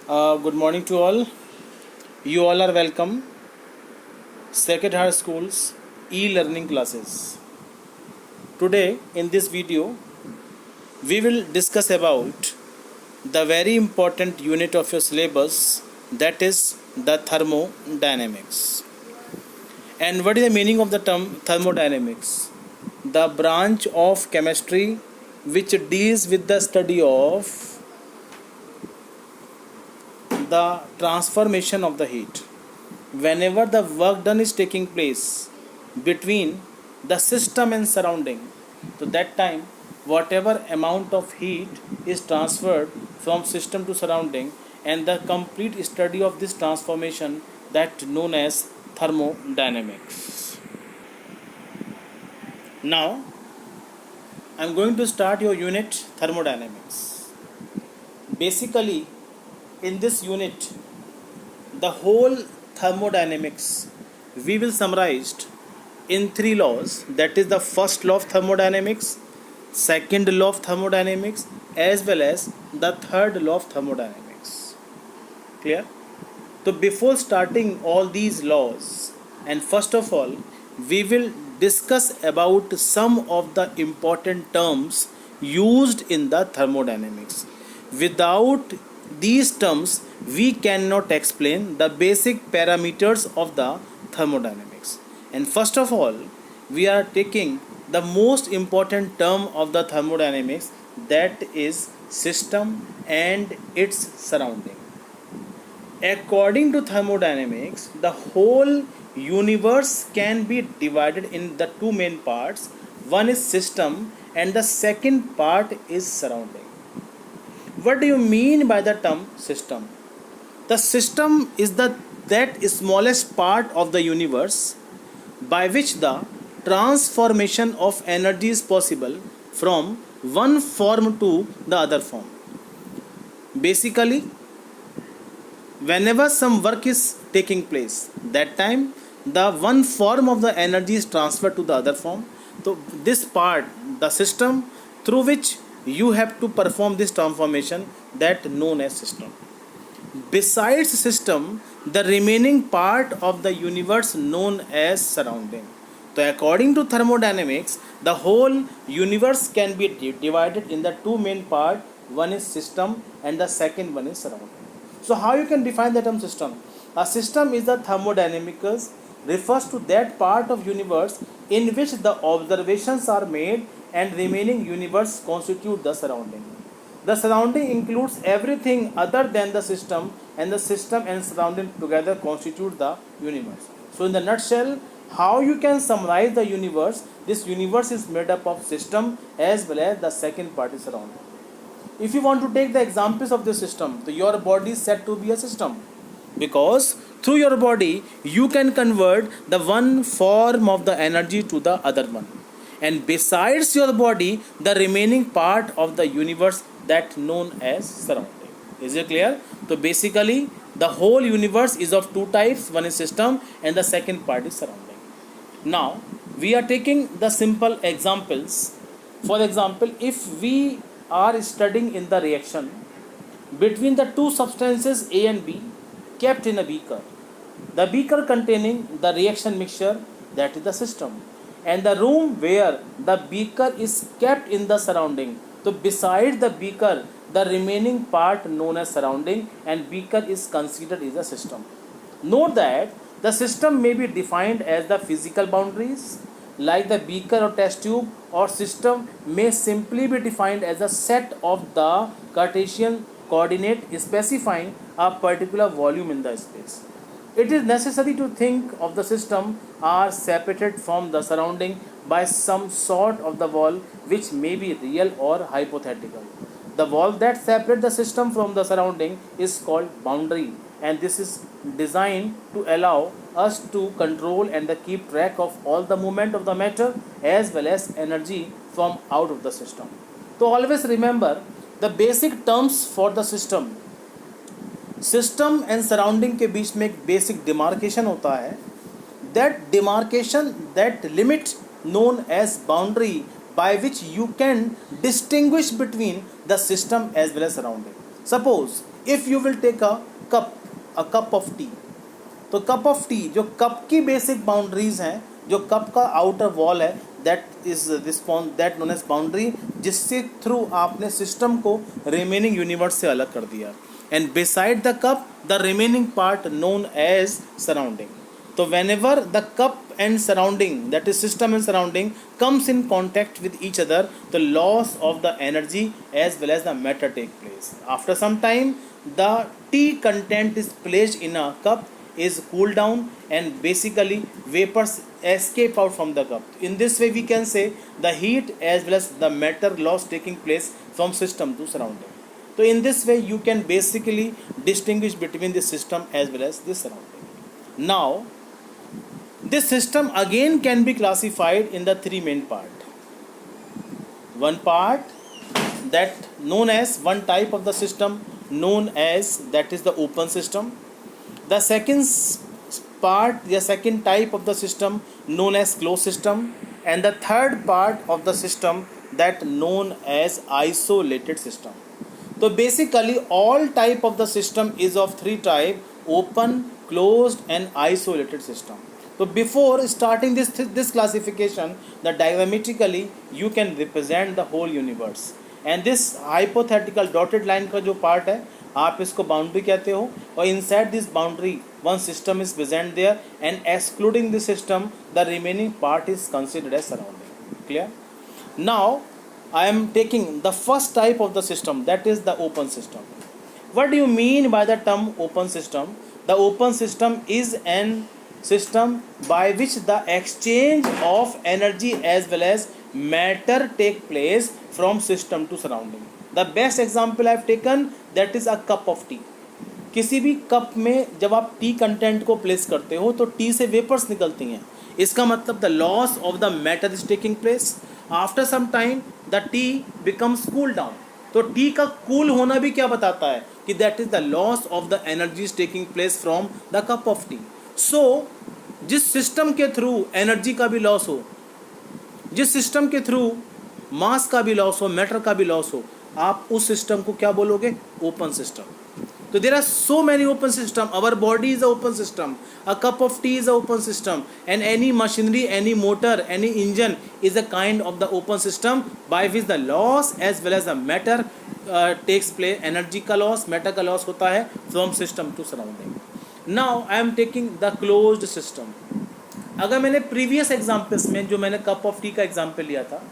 Good morning to all. You all are welcome. Sacred Heart School's e-learning classes. Today, in this video, we will discuss about the very important unit of your syllabus, that is the thermodynamics. And what is the meaning of the term thermodynamics? The branch of chemistry which deals with the study of the transformation of the heat. Whenever the work done is taking place between the system and surrounding, so that time whatever amount of heat is transferred from system to surrounding, and the complete study of this transformation, that known as thermodynamics. Now I am going to start your unit thermodynamics. Basically, in this unit, the whole thermodynamics we will summarize in three laws, that is the first law of thermodynamics, second law of thermodynamics, as well as the third law of thermodynamics. Clear? So before starting all these laws, and first of all, we will discuss about some of the important terms used in the thermodynamics. Without these terms, we cannot explain the basic parameters of the thermodynamics. And first of all, we are taking the most important term of the thermodynamics, that is system and its surrounding. According to thermodynamics, the whole universe can be divided in the two main parts. One is system and the second part is surrounding. What do you mean by the term system? The system is that smallest part of the universe by which the transformation of energy is possible from one form to the other form. Basically, whenever some work is taking place, that time the one form of the energy is transferred to the other form. So this part, the system through which you have to perform this transformation, that known as system. Besides system, the remaining part of the universe known as surrounding. So according to thermodynamics, the whole universe can be divided in the two main part. One is system and the second one is surrounding. So how you can define the term system? A system is the thermodynamics, refers to that part of universe in which the observations are made and remaining universe constitute the surrounding. The surrounding includes everything other than the system, and the system and surrounding together constitute the universe. So in the nutshell, how you can summarize the universe? This universe is made up of system as well as the second part is surrounding. If you want to take the examples of the system, so your body is said to be a system, because through your body you can convert the one form of the energy to the other one, and besides your body, the remaining part of the universe, that known as surrounding. Is it clear? So basically, the whole universe is of two types. One is system and the second part is surrounding. Now we are taking the simple examples. For example, if we are studying in the reaction between the two substances A and B kept in a beaker, the beaker containing the reaction mixture, that is the system, and the room where the beaker is kept in the surrounding. So beside the beaker, the remaining part known as surrounding, and beaker is considered as a system. Note that the system may be defined as the physical boundaries like the beaker or test tube, or system may simply be defined as a set of the Cartesian coordinate specifying a particular volume in the space. It is necessary to think of the system are separated from the surrounding by some sort of the wall, which may be real or hypothetical. The wall that separates the system from the surrounding is called boundary, and this is designed to allow us to control and keep track of all the movement of the matter as well as energy from out of the system. So always remember the basic terms for the system. System and surrounding के बीच में एक basic demarcation होता है. That demarcation, that limit known as boundary by which you can distinguish between the system as well as surrounding. Suppose if you will take a cup of tea, तो cup of tea, जो cup की basic boundaries हैं, जो cup का outer wall है, that is response that known as boundary, जिससे through आपने system को रिमेनिंग यूनिवर्स से अलग कर दिया. And beside the cup the remaining part known as surrounding. तो whenever the cup and surrounding, that is system and surrounding, comes in contact with each other, the loss of the energy as well as the matter take place. After some time, the tea content is placed in a cup, is cooled down, and basically vapors escape out from the cup. In this way we can say the heat as well as the matter loss taking place from system to surrounding. So in this way you can basically distinguish between the system as well as the surrounding. Now this system again can be classified in the three main part. One part that known as one type of the system known as that is the open system. The second part, the second type of the system known as closed system, and the third part of the system that known as isolated system. So basically all type of the system is of three type: open, closed and isolated system. So before starting this classification, the diagrammatically you can represent the whole universe, and this hypothetical dotted line का जो part है आप इसको boundary कहते हो, और inside this boundary one system is present there, and excluding the system the remaining part is considered as surrounding. Clear? Now I am taking the first type of the system, that is the open system. What do you mean by the term open system? The open system is an system by which the exchange of energy as well as matter take place from system to surrounding. The best example I have taken, that is a cup of tea. किसी भी cup में जब आप T content को place करते हो तो T से वेपर्स निकलती हैं. इसका मतलब the loss of the matter is taking place. After some time the tea becomes cool down. तो टी का कूल होना भी क्या बताता है कि that is the loss of the energy is taking place from the cup of tea. So जिस system के थ्रू एनर्जी का भी लॉस हो, जिस सिस्टम के थ्रू मास का भी लॉस हो, मैटर का भी लॉस हो, आप उस सिस्टम को क्या बोलोगे? Open system. तो there are so many open system. Our body is a open system, a cup of tea is a open system, and any machinery, any motor, any engine is a kind of the open system by which the loss as well as the matter takes place. Energy का लॉस, matter का लॉस होता है from system to surrounding. Now I am taking the closed system. अगर मैंने previous examples में जो मैंने कप ऑफ टी का एग्जाम्पल लिया था,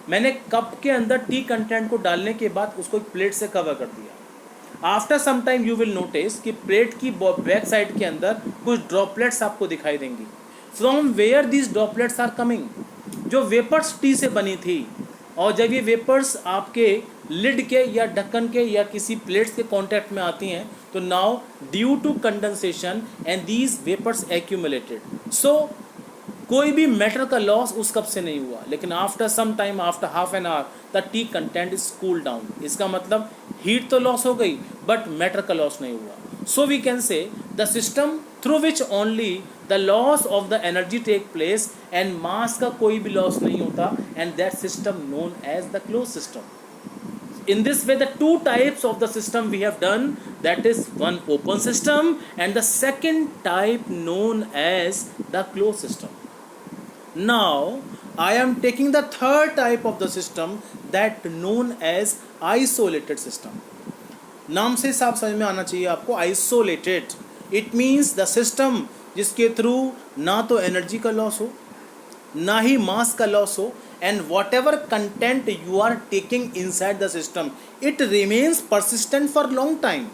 मैंने कप के अंदर टी कंटेंट को डालने के बाद उसको एक प्लेट से कवर कर दिया. After some time you will notice कि प्लेट की बैक साइड के अंदर कुछ ड्रॉपलेट्स आपको दिखाई देंगी. From where these droplets are coming? जो वेपर्स टी से बनी थी, और जब ये वेपर्स आपके लिड के या ढक्कन के या किसी प्लेट्स के कांटेक्ट में आती हैं, तो now due to condensation and these vapours accumulated. So कोई भी मैटर का लॉस उस कप से नहीं हुआ, लेकिन after some time, after half an hour, the tea content is cool down. इसका मतलब हीट तो लॉस हो गई बट मैटर का लॉस नहीं हुआ. So we can say the system through which only the loss of the energy take place and mass का कोई भी लॉस नहीं होता, and that system known as the close system. In this way the two types of the system we have done, that is one open system and the second type known as the closed system. Now I am taking the third type of the system that known as isolated system. नाम से साफ समझ में आना चाहिए आपको. Isolated, it means the system जिसके through ना तो एनर्जी का लॉस हो, ना ही मास का लॉस हो, and whatever content you are taking inside the system, it remains persistent for long time.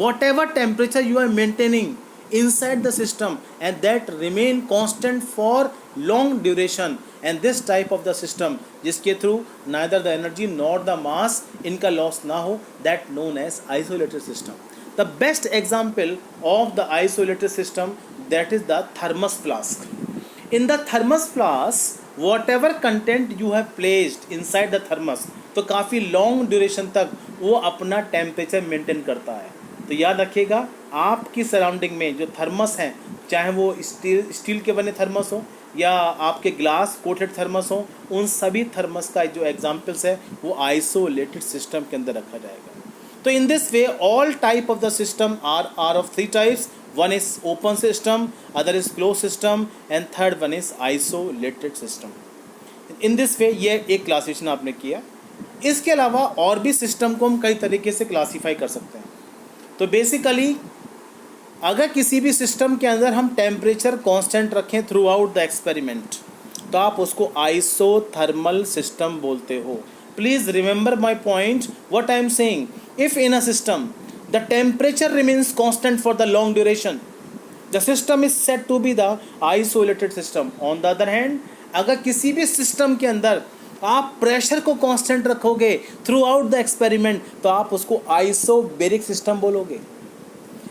Whatever temperature you are maintaining inside the system, and that remain constant for long duration. And this type of the system जिसके through neither the energy nor the mass इनका loss ना हो, that known as isolated system. The best example of the isolated system, that is the thermos flask. In the thermos flask, whatever content you have placed inside the thermos, तो काफ़ी long duration तक वो अपना temperature maintain करता है. तो याद रखिएगा, आपकी सराउंडिंग में जो थर्मस हैं, चाहे वो स्टील के बने थर्मस हो या आपके ग्लास कोटेड थर्मस हो, उन सभी थर्मस का जो एग्जाम्पल्स है वो आइसोलेटेड सिस्टम के अंदर रखा जाएगा. तो in this way all type of the system are of three types. One is open system, other is close system, and third one is isolated system. In this way ये एक classification आपने किया. इसके अलावा और भी सिस्टम को हम कई तरीके से क्लासीफाई कर सकते हैं. तो बेसिकली अगर किसी भी सिस्टम के अंदर हम टेम्परेचर कांस्टेंट रखें थ्रू आउट द एक्सपेरिमेंट, तो आप उसको आइसोथर्मल सिस्टम बोलते हो. Please remember my point what I am saying. If in a system the temperature remains constant for the long duration, the system is said to be the isolated system. On the other hand, अगर किसी भी system के अंदर आप pressure को constant रखोगे through out the experiment, तो आप उसको आइसोबेरिक सिस्टम बोलोगे.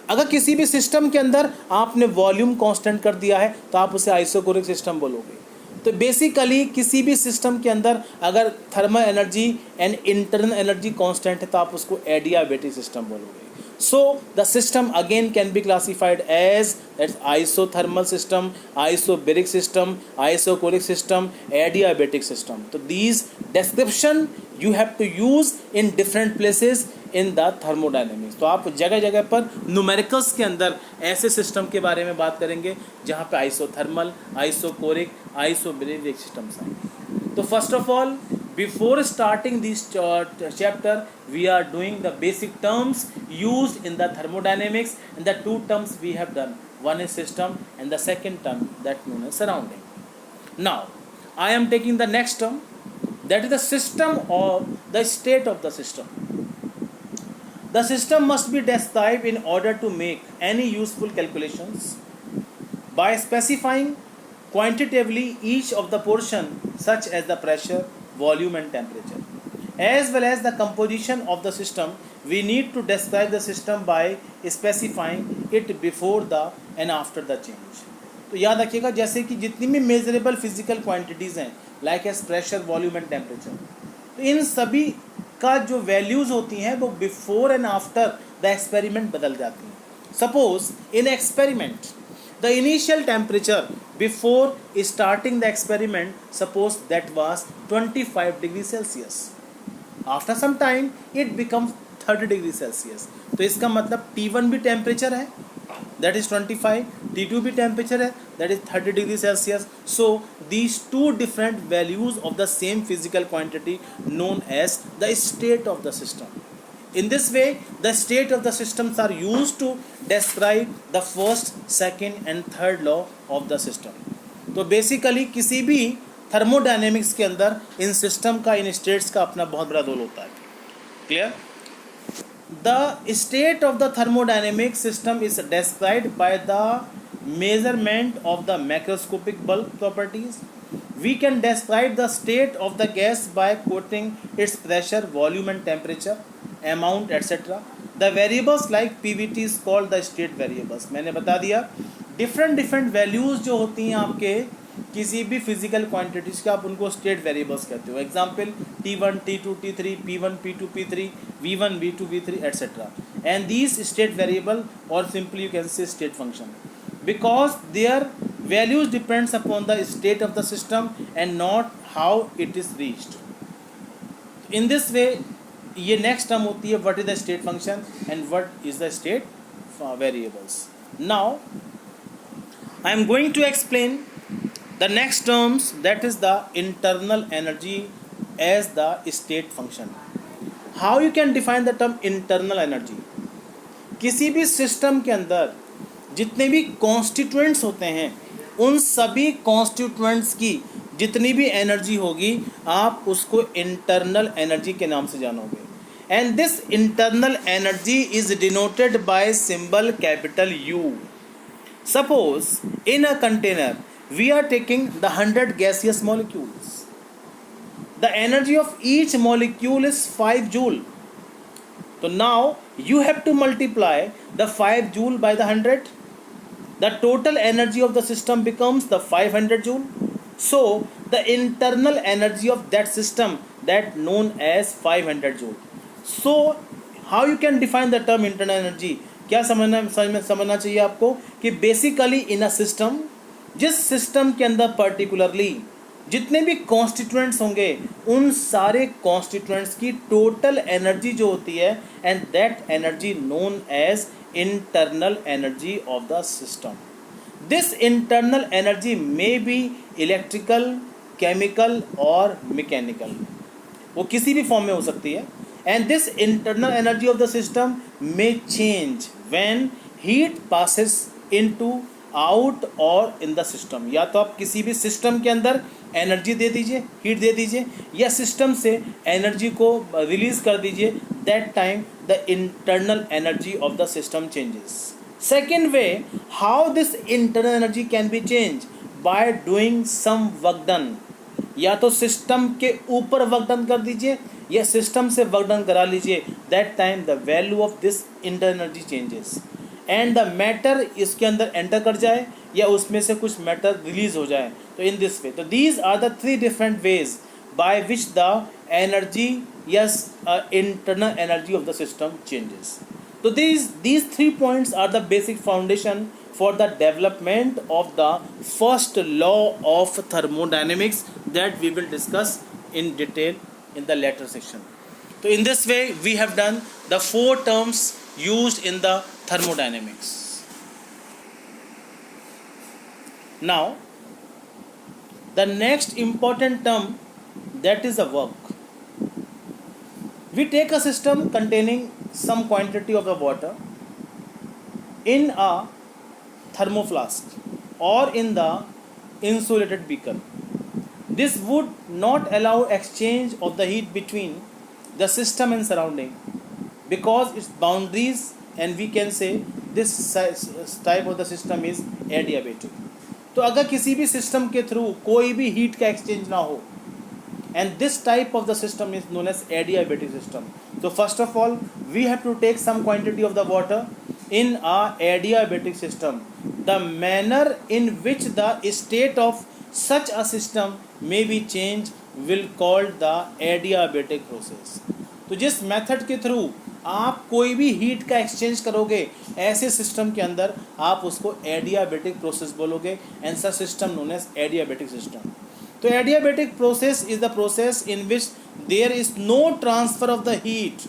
अगर किसी भी सिस्टम के अंदर आपने वॉल्यूम कांस्टेंट कर दिया है, तो आप उसे आइसोकोरिक सिस्टम बोलोगे. तो बेसिकली किसी भी सिस्टम के अंदर अगर thermal energy and internal energy constant है, तो आप उसको एडियाबेटिक सिस्टम बोलोगे. So the system again can be classified as that's isothermal system, isobaric system, isochoric system, adiabatic system. So these description you have to use in different places in the thermodynamics. तो आप जगह जगह पर numericals के अंदर ऐसे system के बारे में बात करेंगे जहाँ पे आइसोथर्मल, आइसोकोरिक, आइसोबेरिक सिस्टम्स हैं. तो first of all, before starting this chapter, we are doing the basic terms used in the thermodynamics, and the two terms we have done. One is system and the second term that known as surrounding. Now I am taking the next term, that is the system or the state of the system. The system must be described in order to make any useful calculations by specifying quantitatively each of the portion such as the pressure, volume and temperature, as well as the composition of the system. We need to describe the system by specifying it before the and after the change. तो याद रखिएगा, जैसे कि जितनी भी measurable physical quantities हैं like as pressure, volume and temperature, तो इन सभी का जो वैल्यूज़ होती हैं वो before and after the experiment बदल जाती हैं. Suppose in experiment the initial temperature before starting the experiment, suppose that was 25 degrees Celsius. After some time it becomes 30 degrees Celsius. तो इसका मतलब T1 भी टेम्परेचर है, that is 25, T2 भी temperature है, that is 30 degrees Celsius. So these two different values of the same physical quantity known as the state of the system. In this way, the state of the systems are used to describe the first, second and third law of the system. तो basically किसी भी thermodynamics के अंदर इन system का, इन states का अपना बहुत बड़ा रोल होता है. Clear? The state of the thermodynamic system is described by the measurement of the macroscopic bulk properties. We can describe the state of the gas by quoting its pressure, volume and temperature, amount etc. The variables like PVT is called the state variables. मैंने बता दिया different values जो होती हैं आपके किसी भी physical quantities का, आप उनको state variables कहते हो. Example T1, T2, T3, P1, P2, P3, V1, V2, V3 etc. And these state variable, or simply you can say state function, because their values depends upon the state of the system and not how it is reached. In this way, ये next term होती है what is the state function and what is the state variables. Now I am going to explain the next terms, that is the internal energy as the state function. How you can define the term internal energy? किसी भी system के अंदर जितने भी constituents होते हैं, उन सभी कॉन्स्टिट्यूएंट्स की जितनी भी एनर्जी होगी, आप उसको इंटरनल एनर्जी के नाम से जानोगे. And this internal energy is denoted by symbol capital U. Suppose in a container we are taking the 100 gaseous molecules. The energy of each molecule is 5 joule. So now you have to multiply the 5 joule by the 100. The total energy of the system becomes the 500 joule. So the internal energy of that system, that known as 500 joule. So how you can define the term internal energy? क्या समझना चाहिए आपको कि basically in a system, जिस system के अंदर particularly जितने भी कॉन्स्टिट्यूएंट्स होंगे उन सारे कॉन्स्टिट्यूएंट्स की टोटल एनर्जी जो होती है, and that energy known as internal energy of the system. This internal energy may be electrical, chemical और मैकेनिकल, वो किसी भी फॉर्म में हो सकती है. And this internal energy of the system may change when heat passes into, out और in the system. या तो आप किसी भी सिस्टम के अंदर एनर्जी दे दीजिए, हीट दे दीजिए, या सिस्टम से एनर्जी को रिलीज कर दीजिए. That time the internal energy of the system changes. Second way how this internal energy can be change, by doing some work done. या तो सिस्टम के ऊपर वर्क डन कर दीजिए या सिस्टम से वर्क डन करा लीजिए. That time the value of this internal energy changes and the matter इसके अंदर एंटर कर जाए या उसमें से कुछ मैटर रिलीज हो जाए. तो इन दिस वे, तो these are the three different ways by which the energy, yes, internal energy of the system changes. तो these 3 points are the basic foundation for the development of the first law of thermodynamics that we will discuss in detail in the later section. So in this way we have done the 4 terms used in the thermodynamics. Now the next important term, that is the work. We take a system containing some quantity of the water in a thermoflask or in the insulated beaker. This would not allow exchange of the heat between the system and surrounding because its boundaries, and we can say this type of the system is adiabatic. तो अगर किसी भी system के through कोई भी heat का exchange ना हो, and this type of the system is known as adiabatic system. So first of all we have to take some quantity of the water in a adiabatic system. The manner in which the state of such a system may be changed will called the adiabatic process. तो जिस method के through आप कोई भी heat का exchange करोगे ऐसे system के अंदर, आप उसको एडियाबेटिक प्रोसेस बोलोगे, and such system known as adiabatic system. तो adiabatic process is the process in which there is no transfer of the heat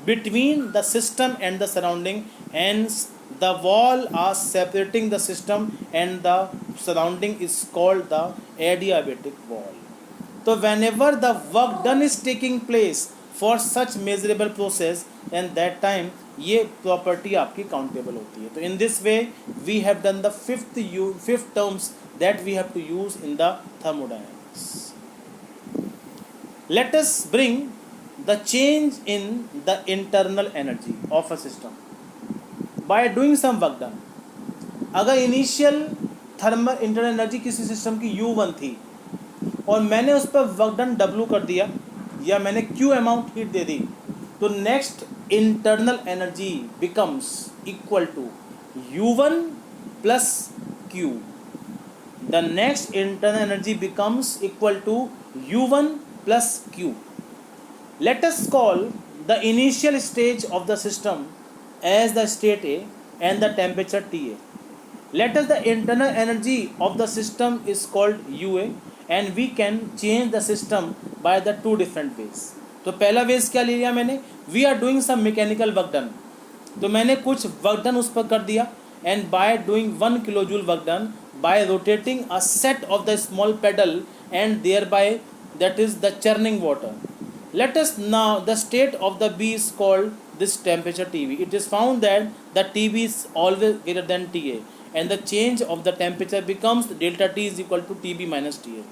between the system and the surrounding, hence the wall are separating the system and the surrounding is called the adiabatic wall. So whenever the work done is taking place for such measurable process, and that time ये property आपकी countable होती है. तो in this way we have done the fifth terms that we have to use in the thermodynamics. Let us bring the change in the internal energy of a system by doing some work done. अगर initial thermal internal energy किसी system की U1 थी और मैंने उस पर work done W कर दिया या मैंने Q अमाउंट हीट दे दी, तो next internal energy becomes equal to U1 plus Q. The next internal energy becomes equal to U1 plus Q. Let us call the initial stage of the system as the state A and the temperature TA. Let us the internal energy of the system is called UA, and we can change the system by the 2 different ways. तो पहला veg क्या ले लिया मैंने, we are doing some mechanical work done. तो मैंने कुछ work done उस पर कर दिया, and by doing 1 kilojoule work done by rotating a set of the small pedal, and thereby that is the churning water. Let us now the state of the B is called this temperature TB. It is found that the TB is always greater than TA, and the change of the temperature becomes delta T is equal to TB minus TA.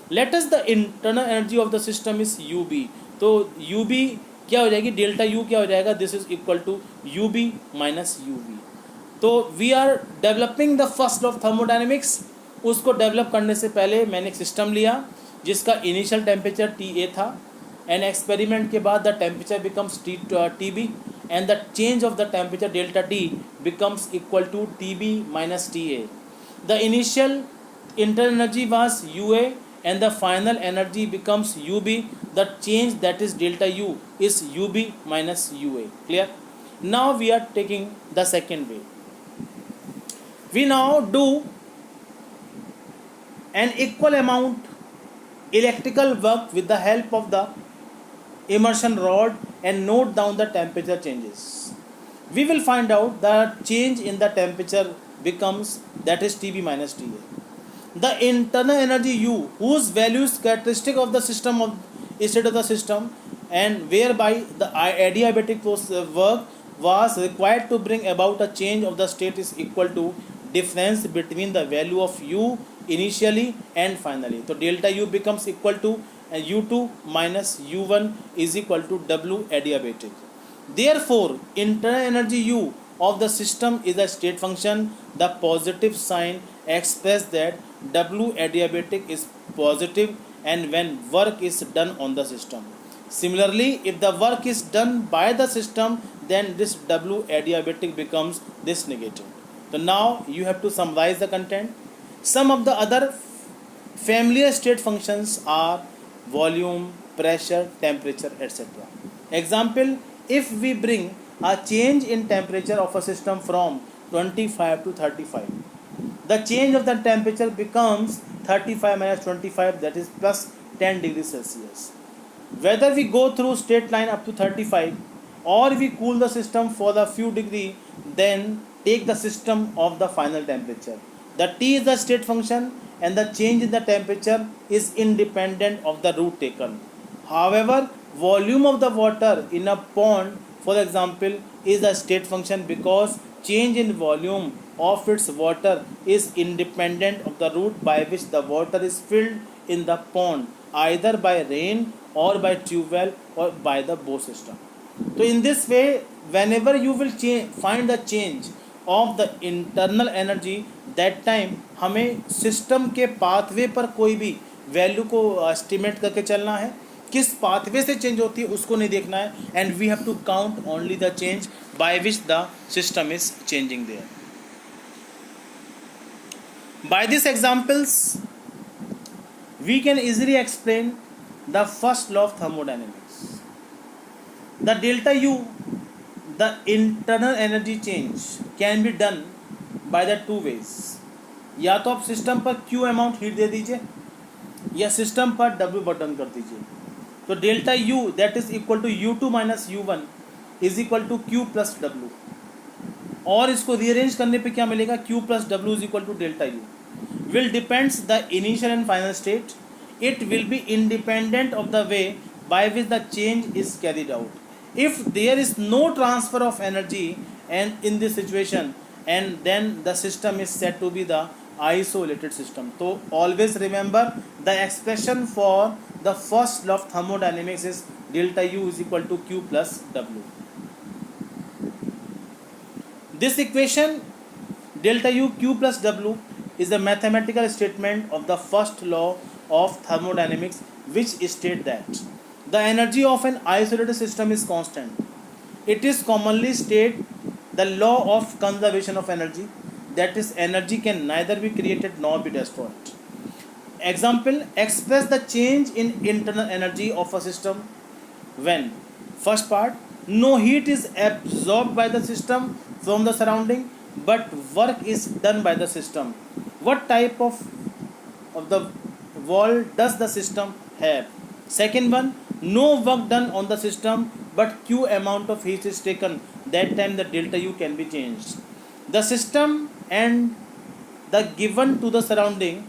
Let us the internal energy of the system is UB. तो UB क्या हो जाएगी, delta U क्या हो जाएगा, this is equal to UB minus UV. तो we are developing the first law of thermodynamics. उसको develop करने से पहले मैंने एक सिस्टम लिया जिसका इनिशियल टेम्परेचर TA था, एंड एक्सपेरिमेंट के बाद the temperature becomes TB, and the change of the temperature delta T becomes equal to TB minus TA. The initial internal energy was UA and the final energy becomes UB. The change that is delta U is UB minus UA. Clear? Now we are taking the second way. We now do an equal amount electrical work with the help of the immersion rod and note down the temperature changes. We will find out the change in the temperature becomes, that is TB minus TA. The internal energy U, whose value is characteristic of the system of state of the system, and whereby the adiabatic work was required to bring about a change of the state, is equal to difference between the value of U initially and finally. So delta U becomes equal to U2 minus U1 is equal to W adiabatic. Therefore, internal energy U of the system is a state function. The positive sign expresses that W adiabatic is positive and when work is done on the system. Similarly, if the work is done by the system, then this W adiabatic becomes this negative. So now you have to summarize the content. Some of the other familiar state functions are volume, pressure, temperature, etc. Example, if we bring a change in temperature of a system from 25 to 35, the change of the temperature becomes 35 minus 25, that is plus 10 degrees Celsius. Whether we go through straight line up to 35 or we cool the system for the few degree, then take the system of the final temperature. The T is the state function and the change in the temperature is independent of the route taken. However, volume of the water in a pond, for example, is a state function because change in volume of its water is independent of the route by which the water is filled in the pond, either by rain or by tube well or by the bow system. So in this way, whenever you will find the change of the internal energy, that time हमें system के pathway पर कोई भी value को estimate करके चलना है. किस पाथवे से चेंज होती है उसको नहीं देखना है, and we have to count only the change by which the system is changing there. By these examples, we can easily explain the first law of thermodynamics. The delta U, the internal energy change, can be done by the two ways. या तो आप system पर Q amount heat दे दीजिए या system पर W button कर दीजिए. तो delta U that is equal to U2 minus U1 is equal to Q plus W. और इसको रीअरेंज करने पे क्या मिलेगा? Q plus W is equal to delta U. Will depends the initial and final state. It will be independent of the way by which the change is carried out. If there is no transfer of energy and in this situation, and then the system is said to be the isolated system. So always remember the expression for the first law of thermodynamics is delta U is equal to Q plus W. This equation delta U Q plus W is a mathematical statement of the first law of thermodynamics, which states that the energy of an isolated system is constant. It is commonly stated the law of conservation of energy, that is, energy can neither be created nor be destroyed. Example, express the change in internal energy of a system when, first part, no heat is absorbed by the system from the surrounding, but work is done by the system. What type of the wall does the system have? Second one, no work done on the system, but Q amount of heat is taken. That time the delta U can be changed. The system and the given to the surrounding,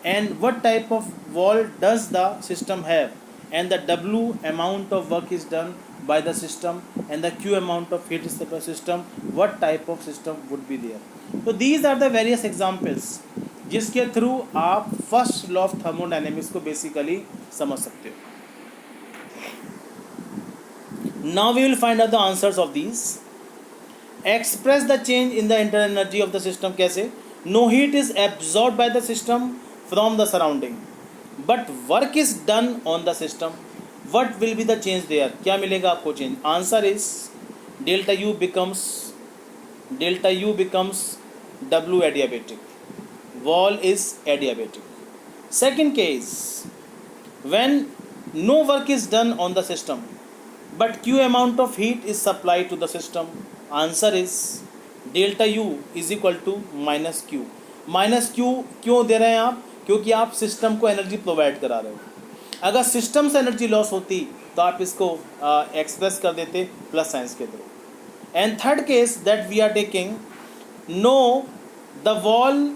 and what type of wall does the system have, and the W amount of work is done by the system, and the Q amount of heat is the system. What type of system would be there? So these are the various examples जिसके through आप first law of thermodynamics को basically समझ सकते हो. Now we will find out the answers of these. Express the change in the internal energy of the system. कैसे? No heat is absorb by the system from the surrounding, but work is done on the system. What will be the change there? क्या मिलेगा आपको change? Answer is delta U becomes W adiabatic. Wall is adiabatic. Second case, when no work is done on the system, but Q amount of heat is supplied to the system. Answer is delta U is equal to minus Q. Minus Q क्यों दे रहे हैं आप? क्योंकि आप system को energy provide करा रहे हो. अगर सिस्टम से एनर्जी लॉस होती तो आप इसको एक्सप्रेस कर देते प्लस साइंस के through. And third case that we are taking, no the wall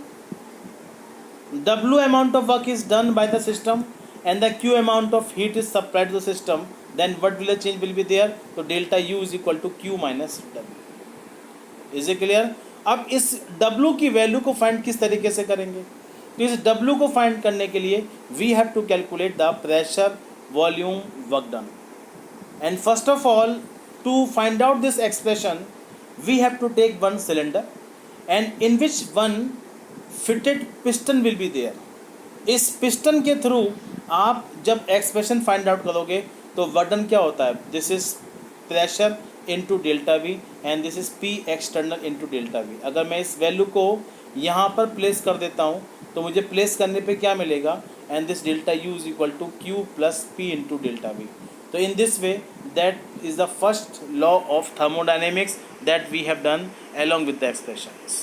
W amount of work is done by the system and the Q amount of heat is supplied to the system, then what will the change will be there? So delta U is equal to Q minus W. Is it clear? अब इस W की value को find किस तरीके से करेंगे? तो इस W को फाइंड करने के लिए we have to calculate the pressure, volume, work done. And first of all, to find out this expression, we have to take one cylinder and in which one fitted piston will be there. इस piston के through आप जब expression find out करोगे तो work done क्या होता है? This is pressure into delta we and this is P external into delta we. अगर मैं इस वैल्यू को यहाँ पर प्लेस कर देता हूँ तो मुझे प्लेस करने पे क्या मिलेगा? And this delta U is equal to Q plus P into delta V. तो in this way that is the first law of thermodynamics that we have done along with the expressions.